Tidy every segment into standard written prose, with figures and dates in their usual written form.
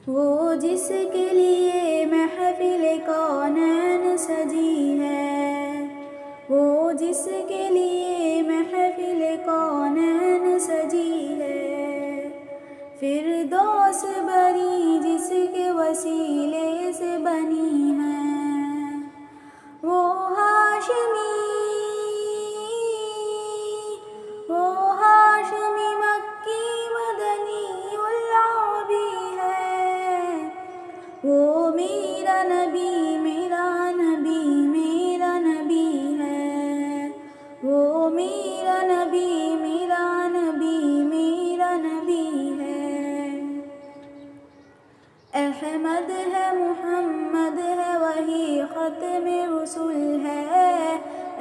وہ جس کے لیے محفل کونین سجی ہے، وہ جس کے لیے محفل کونین سجی ہے، فردوس بری جس کے وسیلے سے بنی ہے، وہ ہاشمی مکی مدنی العربی ہے، وہ میرا نبی میرا نبی میرا نبی ہے، وہ میرا نبی میرا نبی میرا نبی ہے، احمد ہے محمد ہے وہی ختم رسول ہے،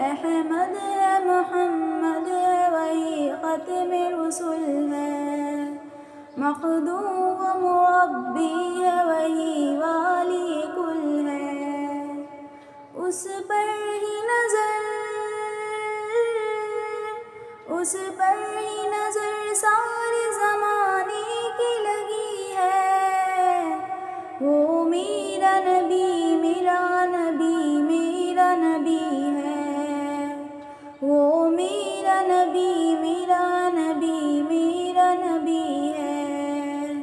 احمد ہے محمد ہے وہی ختم رسول ہے، مخدوم و مربی ہے وہی والی کل ہے، اس پر ہی نظر سارے زمانے کی لگی ہے، وہ میرا نبی میرا نبی میرا نبی ہے، وہ میرا نبی میرا نبی میرا نبی ہے،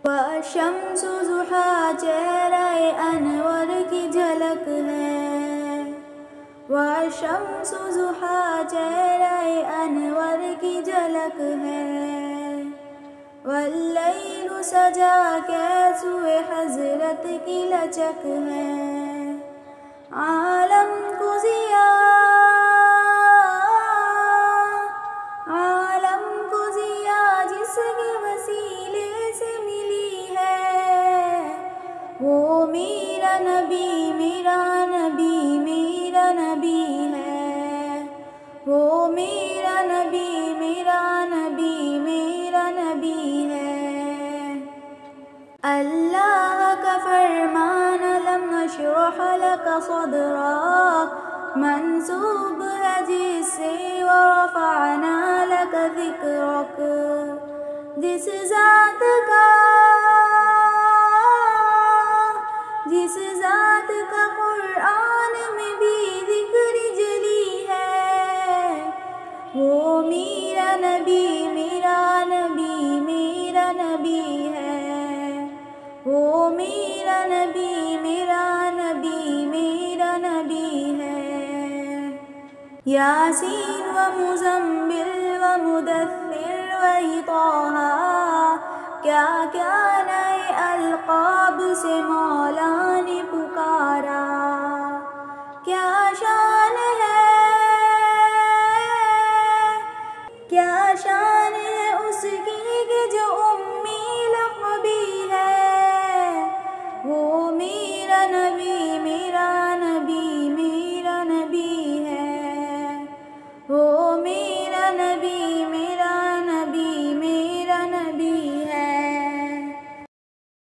والشمس ضحیٰ چہرہ انور کی جھلک ہے، والشمس ضحیٰ چہرہ انور کی جھلک ہے، واللیل سجا کیسوئے حضرت کی لچک ہے، عالم کو ضیاء جس کے وسیلے سے ملی ہے، وہ میرا نبی میرا نبی میرا نبی ہے، وہ میرا نبی میرا نبی میرا نبی ہے، اللہ کا فرمان لم نشرح لک صدرک منسوب ہے جس سے ورفعنا لک ذکرک، جس ذات کا قرآن میں بھی ذکر جلی ہے، وہ میرا نبی میرا نبی میرا نبی ہے، وہ میرا نبی میرا نبی میرا نبی ہے، یاسین و مزمل و مدثر و طٰہٰ، کیا کیا نئے القاب سے مولا نے پکارا، کیا